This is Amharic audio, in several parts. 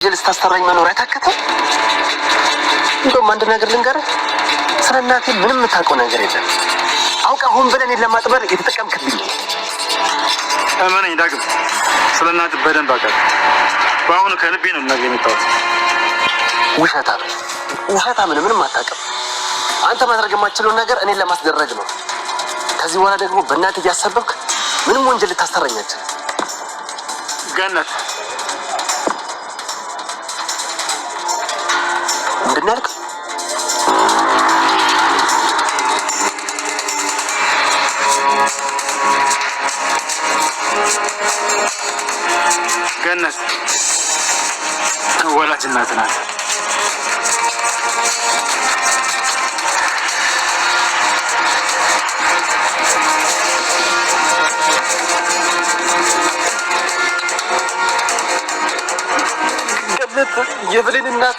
ጀልስ ታስተራኝ መኖር አይታከተም። እንደውም አንድ ነገር ልንገርህ፣ ስለ እናቴ ምንም የምታውቀው ነገር የለም። አውቃ ሆን ብለን ለማጥበር የተጠቀምክብኝ። እመነኝ ዳግም፣ ስለ እናት በደንብ አውቃለሁ። በአሁኑ ከልቤ ነው ነገር የመጣሁት። ውሸታም ምንም አታውቅም። አንተ ማድረግ የማትችለው ነገር እኔን ለማስደረግ ነው። ከዚህ በኋላ ደግሞ በእናቴ እያሰበብክ ምንም ወንጀል ልታስተራኛችን። ገነት ምንድን ነው ያልከው? ገነት ወላጅ እናት ናት። ገነት የብሌን እናት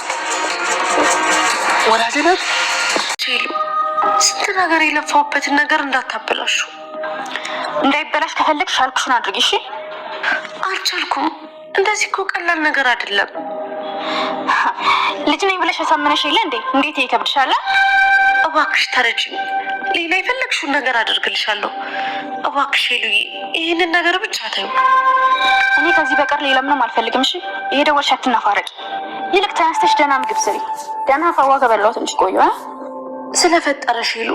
ወላጅ ናት። ስንት ነገር የለፋውበትን ነገር እንዳታበላሹ። እንዳይበላሽ ከፈለግሽ አልኩሽን አድርጊ። እሺ? አልቻልኩም። እንደዚህ እኮ ቀላል ነገር አይደለም። ልጅ ነኝ ብለሽ አሳመነሽ የለ እንዴ? እንዴት ይከብድሻል? እባክሽ ተረጂኝ። ሌላ የፈለግሽውን ነገር አደርግልሻለሁ። እባክሽ ሄሉዬ፣ ይህንን ነገር ብቻ ተይው። እኔ ከዚህ በቀር ሌላ ምንም አልፈልግም። እሺ? የደወልሽ አትናፋረቂ። ይልቅ ተነስተሽ ደህና ምግብ ስሪ። ደህና ፈዋ ከበላው ትንሽ ቆዩ። ስለፈጠረሽ ሄሉ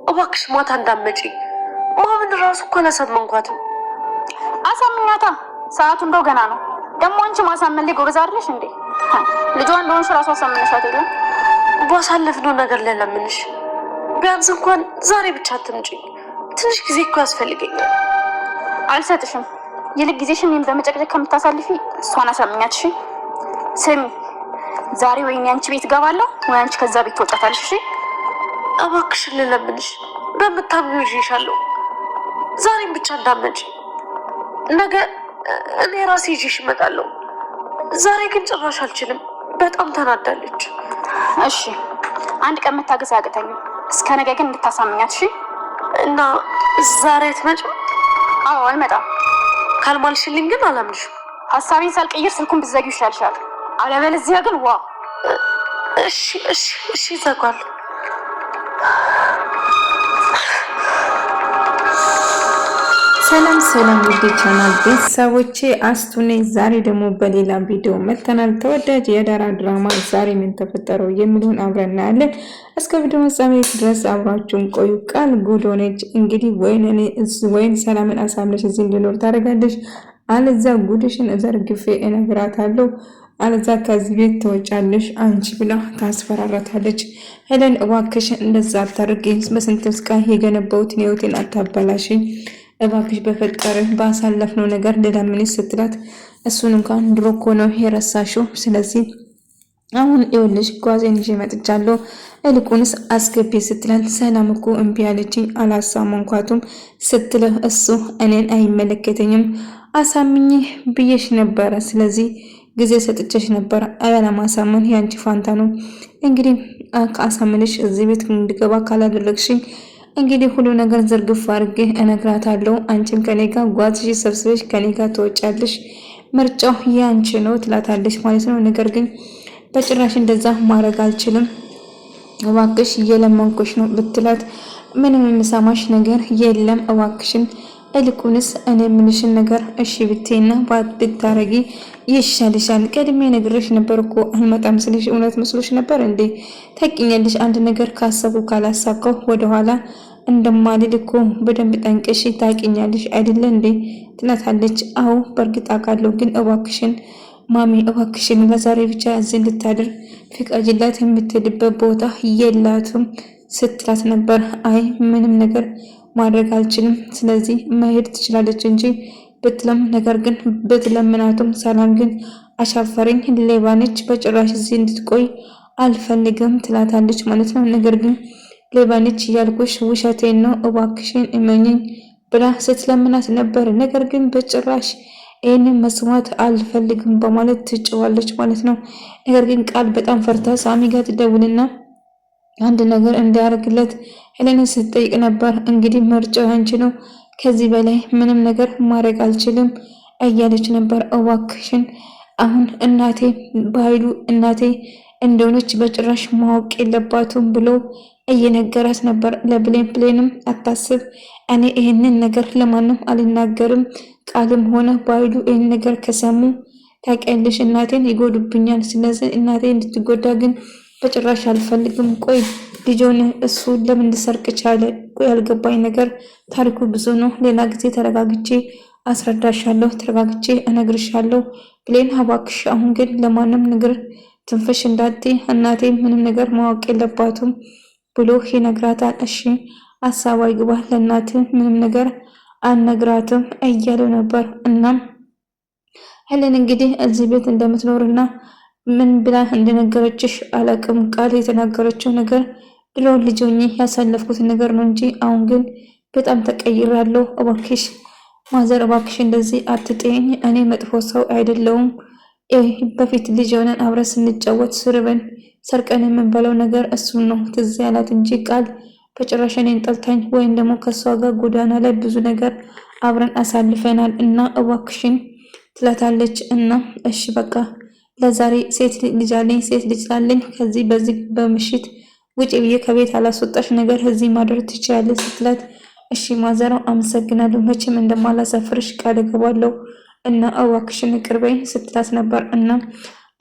እባክሽ ማታ እንዳትመጪ። ማምን ራሱ እኮ አላሳመንኳትም። አሳምኛታ። ሰዓቱ እንደው ገና ነው። ደግሞ አንቺ ማሳመን ላይ ጎበዝ አይደለሽ እንዴ? ልጇን እንደሆንሽ ራሱ አሳምነሻት የለም? ባሳለፍነው ነገር ለለምንሽ ቢያንስ እንኳን ዛሬ ብቻ አትምጪ። ትንሽ ጊዜ እኮ ያስፈልገኛል። አልሰጥሽም። ይልቅ ጊዜሽን እኔን በመጨቅጨቅ ከምታሳልፊ እሷን አሳምኛት። እሺ? ስሚ፣ ዛሬ ወይ እኔ አንቺ ቤት እገባለሁ ወይ አንቺ ከዛ ቤት ትወጫታለሽ። እሺ? እባክሽን ልለምንሽ፣ በምታምኚው ይዤሻለሁ። ዛሬም ብቻ እንዳትመጪ። ነገ እኔ ራሴ ይዤሽ እመጣለሁ። ዛሬ ግን ጭራሽ አልችልም። በጣም ተናዳለች። እሺ፣ አንድ ቀን መታገስ አያቅተኝም። እስከ ነገ ግን እንድታሳምኛት። እሺ? እና ዛሬ አትመጭም? አዎ አልመጣም። ካልማልሽልኝ ግን አላምንሽም። ሀሳቤን ሳልቀይር ስልኩን ብትዘጊው ይሻልሻል። አለበለዚያ ግን ዋ። እሺ ዘጓል። ሰላም ውድ ቻናል ቤተሰቦቼ፣ አስቱ ነኝ። ዛሬ ደግሞ በሌላ ቪዲዮ መጥተናል። ተወዳጅ የዳራ ድራማ ዛሬ ምን ተፈጠረው የሚሉን አብረን እናያለን። እስከ ቪዲዮ ፍጻሜ ድረስ አብራችሁን ቆዩ። ቃል ጉድ ሆነች። እንግዲህ ወይን ሰላምን አሳምነሽ እዚህ እንድኖር ታደርጋለሽ፣ አለዛ ጉድሽን ዘርግፌ እነግራታለሁ፣ አለዛ ከዚህ ቤት ትወጫለሽ አንቺ ብላ ታስፈራራታለች። ሄለን እባክሽን እንደዛ አታድርጊ፣ በስንት ስቃይ የገነባሁትን ህይወቴን አታበላሽኝ፣ እባክሽ በፈጠረሽ ባሳለፍነው ነገር ልለምንሽ ስትላት እሱን እንኳን ድሮ እኮ ነው የረሳሽው፣ ስለዚህ አሁን ይኸውልሽ ጓዜን ይዤ መጥቻለሁ፣ እልቁንስ አስገቢ ስትላት ሰላም እኮ እምቢ አለችኝ አላሳመንኳትም ስትልህ እሱ እኔን አይመለከተኝም አሳምኝ ብዬሽ ነበረ፣ ስለዚህ ጊዜ ሰጥቼሽ ነበር፣ አለማሳመን ያንቺ ፋንታ ነው። እንግዲህ ከአሳምንሽ እዚህ ቤት እንድገባ ካላደረግሽኝ እንግዲህ ሁሉ ነገር ዝርግፍ አድርጌ እነግራታለሁ፣ አንቺም ከኔ ጋር ጓዝሽ ሰብስበሽ ከኔ ጋር ትወጫለሽ፣ ምርጫው ያንቺ ነው ትላታለሽ ማለት ነው። ነገር ግን በጭራሽ እንደዛ ማድረግ አልችልም፣ እባክሽ እየለመንኩሽ ነው ብትላት ምንም የሚሰማሽ ነገር የለም፣ እባክሽን እልቁንስ እኔ ምንሽን ነገር እሺ ብትይና ባትታረጊ ይሻልሻል። ቀድሜ ነግሬሽ ነበር እኮ አልመጣም ስልሽ እውነት መስሎሽ ነበር እንዴ? ታውቂኛለሽ፣ አንድ ነገር ካሰቡ ካላሳካው ወደኋላ እንደማልል እኮ በደንብ ጠንቅሽ ታውቂኛለሽ አይደለ እንዴ? ትላታለች። አዎ በእርግጥ አውቃለሁ፣ ግን እባክሽን ማሚ እባክሽን ለዛሬ ብቻ እዚህ እንድታድር ፍቃጅላት፣ የምትሄድበት ቦታ የላትም ስትላት ነበር። አይ ምንም ነገር ማድረግ አልችልም፣ ስለዚህ መሄድ ትችላለች እንጂ ብትለም፣ ነገር ግን ብትለምናቱም ሰላም ግን አሻፈረኝ፣ ሌባ ነች፣ በጭራሽ እዚህ እንድትቆይ አልፈልግም ትላታለች ማለት ነው። ነገር ግን ሌባ ነች ያልኩሽ ውሸቴን ነው፣ እባክሽን እመኚኝ ብላ ስትለምናት ነበር። ነገር ግን በጭራሽ ይህንን መስማት አልፈልግም በማለት ትጭዋለች ማለት ነው። ነገር ግን ቃል በጣም ፈርታ ሳሚ ጋር ትደውልና አንድ ነገር እንዲያደርግለት ሄለንን ስትጠይቅ ነበር። እንግዲህ ምርጫው አንቺ ነው፣ ከዚህ በላይ ምንም ነገር ማድረግ አልችልም እያለች ነበር። እባክሽን አሁን እናቴ በኃይሉ እናቴ እንደሆነች በጭራሽ ማወቅ የለባትም ብሎ እየነገራት ነበር። ለብሌንም አታስብ፣ እኔ ይህንን ነገር ለማንም አልናገርም። ቃልም ሆነ በኃይሉ ይህን ነገር ከሰሙ ታውቂያለሽ እናቴን ይጎዱብኛል። ስለዚህ እናቴ እንድትጎዳ ግን በጭራሽ አልፈልግም። ቆይ ልጆን እሱ ለምን ሊሰርቅ ቻለ? ቆይ ያልገባኝ ነገር ታሪኩ ብዙ ነው። ሌላ ጊዜ ተረጋግቼ አስረዳሻለሁ፣ ተረጋግቼ እነግርሻለሁ። ብሌን እባክሽ አሁን ግን ለማንም ነገር ትንፍሽ እንዳትይ፣ እናቴ ምንም ነገር ማወቅ የለባትም ብሎ ይነግራታል። እሺ ሀሳብ አይግባ፣ ለእናት ምንም ነገር አልነግራትም እያለው ነበር። እናም ሄለን እንግዲህ እዚህ ቤት እንደምትኖርና ምን ብላ እንደነገረችሽ አላቅም። ቃል የተናገረችው ነገር ድሮ ልጅ ሆኜ ያሳለፍኩት ነገር ነው እንጂ አሁን ግን በጣም ተቀይራለሁ። እባክሽ ማዘር እባክሽ እንደዚህ አትጤኝ፣ እኔ መጥፎ ሰው አይደለሁም። በፊት ልጅ ሆነን አብረን ስንጫወት ስርበን ሰርቀን የምንበለው ነገር እሱን ነው ትዝ ያላት እንጂ ቃል በጭራሽ እኔን ጠልታኝ ወይም ደግሞ ከእሷ ጋር ጎዳና ላይ ብዙ ነገር አብረን አሳልፈናል እና እባክሽን ትላታለች። እና እሺ በቃ ለዛሬ ሴት ልጅ አለኝ፣ ሴት ልጅ ስላለኝ ከዚህ በዚህ በምሽት ውጭ ብዬ ከቤት አላስወጣሽ ነገር እዚህ ማድረግ ትችላለች ስትላት፣ እሺ ማዘራው አመሰግናለሁ፣ መቼም እንደማላሳፍርሽ ቃል እገባለሁ እና እባክሽን ይቅር በይኝ ስትላት ነበር። እና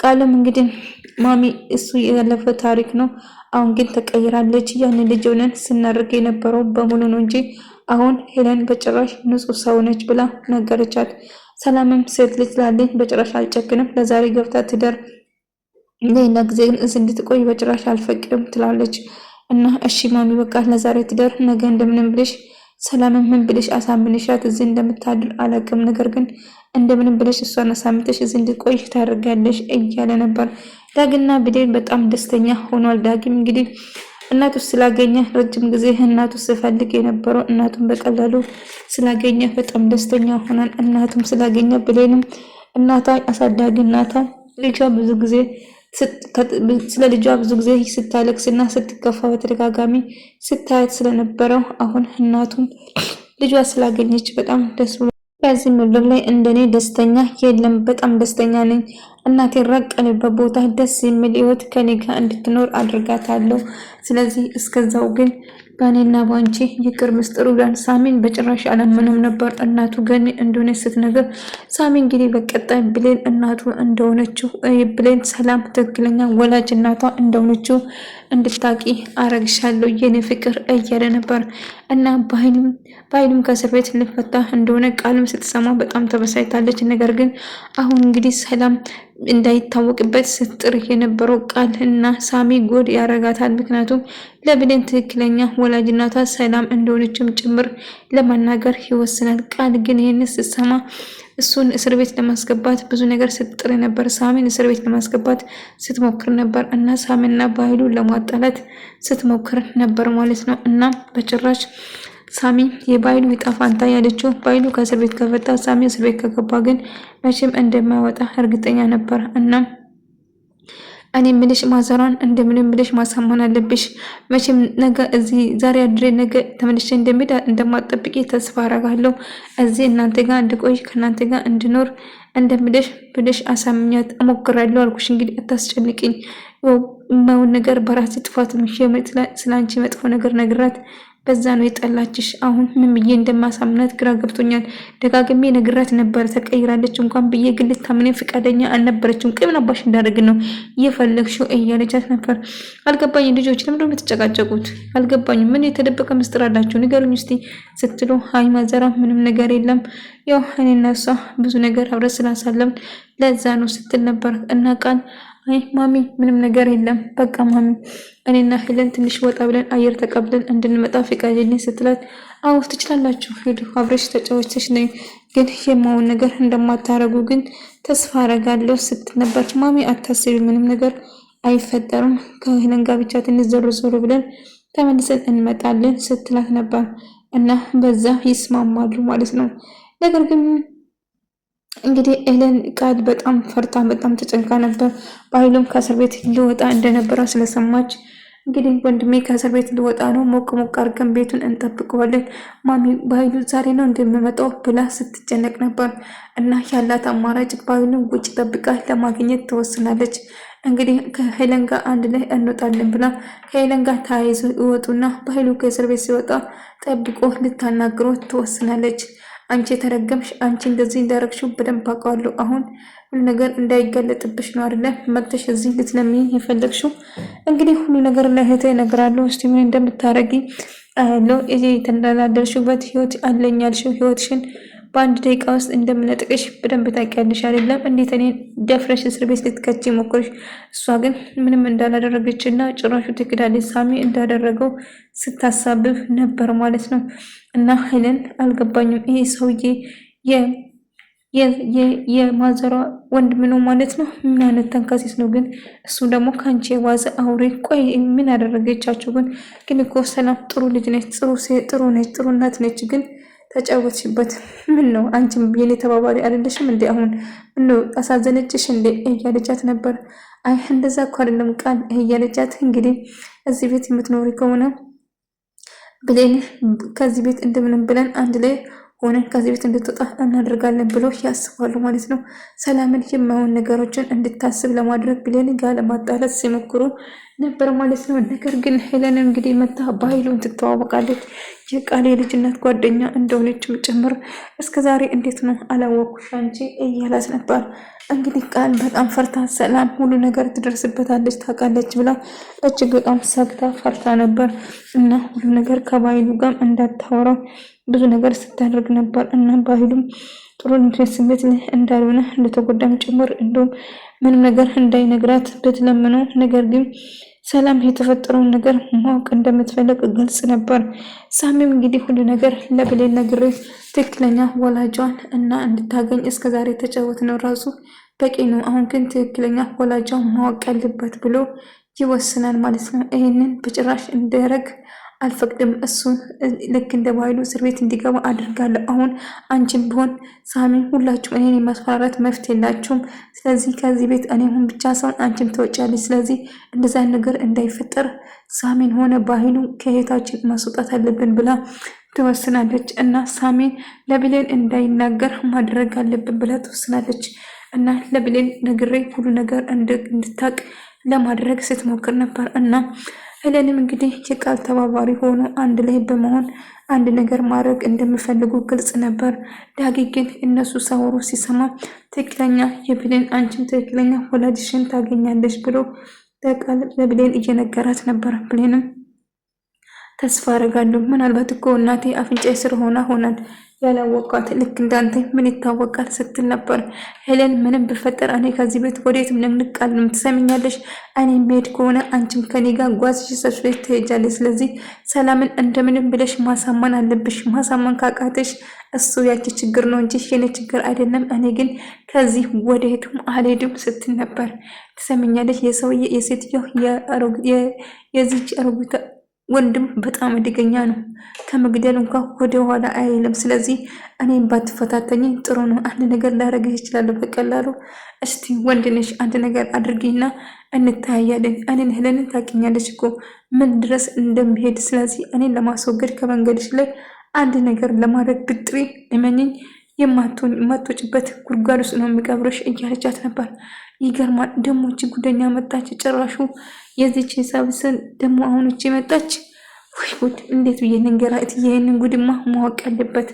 ቃልም እንግዲህ ማሚ እሱ ያለፈ ታሪክ ነው፣ አሁን ግን ተቀይራለች። ያን ልጅ ሆነን ስናደርግ የነበረው በሙሉ ነው እንጂ አሁን ሄለን በጭራሽ ንጹህ ሰው ነች ብላ ነገረቻት። ሰላምም ሴት ልጅ ላለኝ በጭራሽ አልጨክንም፣ ለዛሬ ገብታ ትደር፣ ሌላ ጊዜ ግን እዚህ እንድትቆይ በጭራሽ አልፈቅድም ትላለች። እና እሺ ማሚ በቃ ለዛሬ ትደር፣ ነገ እንደምንም ብለሽ ሰላምም ምን ብለሽ አሳምንሻት እዚህ እንደምታድር አላቅም፣ ነገር ግን እንደምንም ብለሽ እሷን አሳምተሽ እዚህ እንድትቆይ ታደርጋለሽ እያለ ነበር። ዳግና ብሌን በጣም ደስተኛ ሆኗል። ዳግም እንግዲህ እናቱ ስላገኘ ረጅም ጊዜ እናቱ ስፈልግ የነበረው እናቱን በቀላሉ ስላገኘ በጣም ደስተኛ ሆኗል። እናቱም ስላገኘ ብሌንም እናቷ አሳዳጊ እናቷ ልጇ ብዙ ጊዜ ስለ ልጇ ብዙ ጊዜ ስታለቅስና ስትከፋ በተደጋጋሚ ስታያት ስለነበረው አሁን እናቱም ልጇ ስላገኘች በጣም ደስ ብሎ በዚህ ምድር ላይ እንደኔ ደስተኛ የለም፣ በጣም ደስተኛ ነኝ። እናቴ ራቅ ያለበት ቦታ ደስ የሚል ህይወት ከኔ ጋር እንድትኖር አድርጋታለሁ። ስለዚህ እስከዛው ግን በእኔና ባንቺ ይቅር ምስጥሩ ብለን ሳሚን በጭራሽ አላመነም ነበር። እናቱ ገኒ እንደሆነች ስትነግር ሳሚ እንግዲህ በቀጣይ ብሌን እናቱ እንደሆነችው ብሌን ሰላም ትክክለኛ ወላጅ እናቷ እንደሆነችው እንድታቂ አረግሻለሁ የኔ ፍቅር እያለ ነበር። እና በኃይሉም ከእስር ቤት ልፈታ እንደሆነ ቃልም ስትሰማ በጣም ተበሳይታለች። ነገር ግን አሁን እንግዲህ ሰላም እንዳይታወቅበት ስትጥር የነበረው ቃል እና ሳሚ ጎድ ያረጋታል። ምክንያቱም ለብሌን ትክክለኛ ወላጅ እናቷ ሰላም እንደሆነችም ጭምር ለማናገር ይወስናል። ቃል ግን ይህን ስትሰማ እሱን እስር ቤት ለማስገባት ብዙ ነገር ስትጥር ነበር። ሳሚን እስር ቤት ለማስገባት ስትሞክር ነበር እና ሳሚና በኃይሉ ለማጣላት ስትሞክር ነበር ማለት ነው። እና በጭራሽ ሳሚ የባይሉ ይጣፋንታ ያለችው ባይሉ ከእስር ቤት ከፈታ ሳሚ እስር ቤት ከገባ ግን መቼም እንደማይወጣ እርግጠኛ ነበር። እና እኔ ምልሽ ማዘሯን እንደምንም ብለሽ ማሳመን አለብሽ። መቼም ነገ እዚህ ዛሬ አድሬ ነገ ተመልሼ እንደሚሄድ እንደማጠብቂ ተስፋ አረጋለሁ። እዚህ እናንተ ጋር እንድቆይ ከእናንተ ጋር እንድኖር እንደምልሽ ብለሽ አሳምኛት እሞክራለሁ አልኩሽ። እንግዲህ አታስጨንቅኝ። የማይሆን ነገር በራሴ ጥፋት ነው። ስላንቺ መጥፎ ነገር ነግራት በዛ ነው የጠላችሽ። አሁን ምን ብዬ እንደማሳምናት ግራ ገብቶኛል። ደጋግሜ ነግራት ነበር ተቀይራለች እንኳን ብዬ ግን ልታምነኝ ፈቃደኛ አልነበረችም። ቅምን አባሽ እንዳደርግ ነው እየፈለግሽው እያለቻት ነበር። አልገባኝም ልጆች ለምንድነው የምትጨቃጨቁት? አልገባኝም። ምን የተደበቀ ምስጢር አላችሁ ንገሩኝ እስቲ ስትሉ አይ ማዘራ ምንም ነገር የለም ያው እኔና እሷ ብዙ ነገር አብረን ስላሳለፍን ለዛ ነው ስትል ነበር። እና ቃል አይ ማሚ ምንም ነገር የለም በቃ ማሚ እኔና ሄለን ትንሽ ወጣ ብለን አየር ተቀብለን እንድንመጣ ፈቃደኛ ስትላት አዎ ትችላላችሁ ሄዱ አብረሽ ተጫወተሽ ነኝ ግን የማውን ነገር እንደማታረጉ ግን ተስፋ አረጋለሁ ስትል ነበር። ማሚ አታስቢ ምንም ነገር አይፈጠርም ከሄለን ጋር ብቻ ትንሽ ዞር ብለን ተመልሰን እንመጣለን ስትላት ነበር። እና በዛ ይስማማሉ ማለት ነው። ነገር ግን እንግዲህ ሄለን ቃል በጣም ፈርታ በጣም ተጨንቃ ነበር። በኃይሉም ከእስር ቤት ሊወጣ እንደነበረ ስለሰማች እንግዲህ ወንድሜ ከእስር ቤት ሊወጣ ነው፣ ሞቅ ሞቅ አድርገን ቤቱን እንጠብቀዋለን። ማሚ በኃይሉ ዛሬ ነው እንደሚመጣው ብላ ስትጨነቅ ነበር። እና ያላት አማራጭ በኃይሉን ውጭ ጠብቃ ለማግኘት ትወስናለች። እንግዲህ ከሄለን ጋር አንድ ላይ እንወጣለን ብላ ከሄለን ጋር ተያይዞ ይወጡና በኃይሉ ከእስር ቤት ሲወጣ ጠብቆ ልታናግረው ትወስናለች። አንቺ የተረገምሽ፣ አንቺ እንደዚህ እንዳረግሽው በደንብ አውቃለሁ። አሁን ሁሉ ነገር እንዳይገለጥብሽ ነው አይደለ መጥተሽ እዚህ ልትለምኝ የፈለግሽው? እንግዲህ ሁሉ ነገር ለእህቴ እነግራለሁ። እስቲ ምን እንደምታረጊ አያለው። እዚህ የተንደላደልሽበት ህይወት አለኝ ያልሽው ህይወትሽን በአንድ ደቂቃ ውስጥ እንደምነጥቅሽ በደንብ ታውቂያለሽ አይደለም? እንዴት እኔ ደፍረሽ እስር ቤት ልትከቺ ሞክርሽ? እሷ ግን ምንም እንዳላደረገች እና ጭራሹ ትክዳለች። ሳሚ እንዳደረገው ስታሳብብ ነበር ማለት ነው። እና ሄለን አልገባኝም፣ ይሄ ሰውዬ የማዘሯ ወንድም ነው ማለት ነው? ምን አይነት ተንከሲስ ነው ግን? እሱ ደግሞ ከአንቺ የዋዘ አውሬ። ቆይ ምን አደረገቻቸው ግን? ግን እኮ ሰላም ጥሩ ልጅ ነች፣ ጥሩ ነች፣ ጥሩ እናት ነች ግን ተጫወትሽበት። ምን ነው አንቺም የኔ ተባባሪ አይደለሽም እንዴ? አሁን ምን አሳዘነችሽ እንዴ እያለቻት ነበር። አይ እንደዛ እኮ አይደለም ቃል እያለቻት እንግዲህ እዚህ ቤት የምትኖሪ ከሆነ ብሌን ከዚህ ቤት እንደምንም ብለን አንድ ላይ ሆነን ከዚህ ቤት እንድትወጣ እናደርጋለን ብሎ ያስባሉ ማለት ነው። ሰላምን የማይሆን ነገሮችን እንድታስብ ለማድረግ ብሌን ጋር ለማጣላት ሲሞክሩ ነበር ማለት ነው። ነገር ግን ሄለን እንግዲህ መታ በኃይሉን ትተዋወቃለች። የቃል የልጅነት ጓደኛ እንደሆነችም ጭምር እስከዛሬ እንዴት ነው አላወኩሽ አንቺ እያላት ነበር። እንግዲህ ቃል በጣም ፈርታ ሰላም ሁሉ ነገር ትደርስበታለች ታውቃለች ብላ እጅግ በጣም ሰግታ ፈርታ ነበር እና ሁሉ ነገር ከባይሉ ጋር እንዳታወራው ብዙ ነገር ስታደርግ ነበር እና ባህሉም ጥሩ ስሜት እንዳልሆነ እንደተጎዳም ጭምር እንደውም ምንም ነገር እንዳይነግራት ብትለምነው ነገር ግን ሰላም የተፈጠረውን ነገር ማወቅ እንደምትፈልግ ግልጽ ነበር። ሳሚም እንግዲህ ሁሉ ነገር ለብሌን ነግሬ ትክክለኛ ወላጇን እና እንድታገኝ እስከዛሬ ተጫወት ነው ራሱ በቂ ነው። አሁን ግን ትክክለኛ ወላጇን ማወቅ ያለበት ብሎ ይወስናል ማለት ነው። ይህንን በጭራሽ እንዳያረግ አልፈቅድም። እሱን ልክ እንደ ባህሉ እስር ቤት እንዲገባ አድርጋለሁ። አሁን አንቺም ቢሆን ሳሚ ሁላችሁም እኔን የማስፈራራት መፍት የላችሁም። ስለዚህ ከዚህ ቤት እኔ ሁን ብቻ ሳይሆን አንቺም ትወጫለች። ስለዚህ እንደዛ ነገር እንዳይፈጠር ሳሚን ሆነ ባህሉ ከህይወታችን ማስወጣት አለብን ብላ ትወስናለች እና ሳሚን ለብሌን እንዳይናገር ማድረግ አለብን ብላ ትወስናለች እና ለብሌን ነግሬ ሁሉ ነገር እንድታቅ ለማድረግ ስትሞክር ነበር እና ሄለንም እንግዲህ የቃል ተባባሪ ሆኖ አንድ ላይ በመሆን አንድ ነገር ማድረግ እንደሚፈልጉ ግልጽ ነበር። ዳጊ ግን እነሱ ሳወሩ ሲሰማ ትክክለኛ የብሌን አንቺም ትክክለኛ ወላጅሽን ታገኛለች ብሎ በቃል ለብሌን እየነገራት ነበር። ብሌንም ተስፋ አደርጋለሁ ምናልባት እኮ እናቴ አፍንጫ ስር ሆናል ያላወቃት ልክ እንዳንተ ምን ይታወቃል ስትል ነበር። ሄለን ምንም ብፈጠር እኔ ከዚህ ቤት ወዴትም ልንቃል ትሰሚኛለሽ? እኔ መሄድ ከሆነ አንቺም ከኔ ጋር ጓዝሽ ሰብስበሽ ትሄጃለሽ። ስለዚህ ሰላምን እንደምንም ብለሽ ማሳመን አለብሽ። ማሳመን ካቃተሽ እሱ ያቺ ችግር ነው እንጂ የኔ ችግር አይደለም። እኔ ግን ከዚህ ወዴትም አልሄድም ስትል ነበር። ትሰሚኛለሽ? የሰውዬ የሴትዮ የዚች አሮጊት ወንድም በጣም አደገኛ ነው። ከመግደል እንኳን ወደ ኋላ አይልም። ስለዚህ እኔም ባትፈታተኝ ጥሩ ነው። አንድ ነገር ላደርግሽ እችላለሁ በቀላሉ። እስቲ ወንድነሽ አንድ ነገር አድርጊና እንታያለን። እኔን ሄለንን ታውቂኛለሽ እኮ ምን ድረስ እንደምሄድ። ስለዚህ እኔን ለማስወገድ ከመንገድሽ ላይ አንድ ነገር ለማድረግ ብጥሪ እመኝኝ የማትወጭበት ጉድጓድ ውስጥ ነው የሚቀብርሽ እያለቻት ነበር። ይገርማል። ደግሞ እቺ ጉደኛ መጣች። ጭራሹ የዚች ሂሳብስን ደግሞ አሁን እቺ መጣች። ወይ ጉድ! እንዴት ብዬ ልንገራት? ይሄንን ጉድማ ማወቅ ያለበት።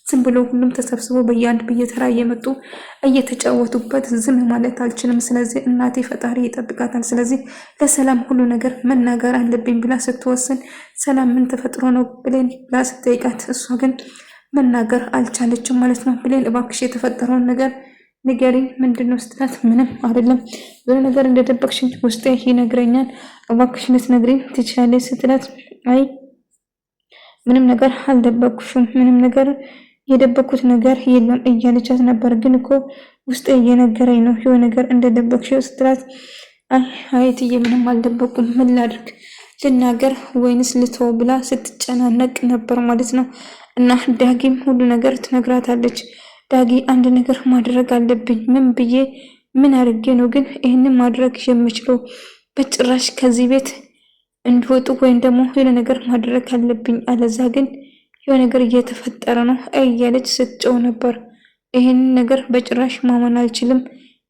ዝም ብሎ ሁሉም ተሰብስቦ በየተራ እየመጡ እየተጫወቱበት ዝም ማለት አልችልም። ስለዚህ እናቴ ፈጣሪ ይጠብቃታል። ስለዚህ ለሰላም ሁሉ ነገር መናገር አለብኝ ብላ ስትወስን ሰላም ምን ተፈጥሮ ነው ብሌን ብላ ስትጠይቃት እሷ ግን መናገር አልቻለችም ማለት ነው። ብሌን እባክሽ የተፈጠረውን ነገር ንገሪኝ ምንድነው ስትላት ምንም አይደለም ብዙ ነገር እንደደበቅሽኝ ውስጤ ይነግረኛል እባክሽ ልትነግሪኝ ትችያለሽ ስትላት አይ ምንም ነገር አልደበቅኩሽም ምንም ነገር የደበቅኩት ነገር የለም እያለቻት ነበር። ግን እኮ ውስጤ እየነገረኝ ነው የሆነ ነገር እንደደበቅሽው ስትላት አይ እትዬ ምንም አልደበቅኩም ምን ላድርግ ልናገር ወይንስ ልተው ብላ ስትጨናነቅ ነበር ማለት ነው። እና ዳጊም ሁሉ ነገር ትነግራታለች። ዳጊ አንድ ነገር ማድረግ አለብኝ ምን ብዬ ምን አድርጌ ነው ግን ይህንን ማድረግ የምችለው? በጭራሽ ከዚህ ቤት እንዲወጡ ወይም ደግሞ የሆነ ነገር ማድረግ አለብኝ፣ አለዛ ግን የሆነ ነገር እየተፈጠረ ነው እያለች ስትጮህ ነበር። ይህንን ነገር በጭራሽ ማመን አልችልም፣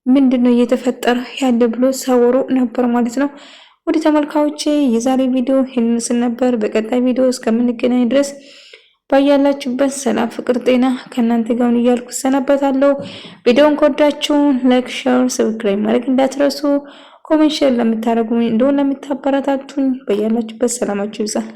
ምንድነው እየተፈጠረ ያለ ብሎ ሳወሩ ነበር ማለት ነው። ወደ ተመልካዮቼ የዛሬ ቪዲዮ ይህንን ምስል ነበር። በቀጣይ ቪዲዮ እስከምንገናኝ ድረስ ባያላችሁበት ሰላም፣ ፍቅር፣ ጤና ከእናንተ ጋር እያልኩ ሰናበታለሁ። ቪዲዮውን ከወዳችሁ ላይክ፣ ሼር፣ ሰብስክራይብ ማድረግ እንዳትረሱ። ኮሜንት ሼር ለምታደርጉኝ እንደሆነ ለምታበረታቱኝ በያላችሁበት ሰላማችሁ ይብዛል።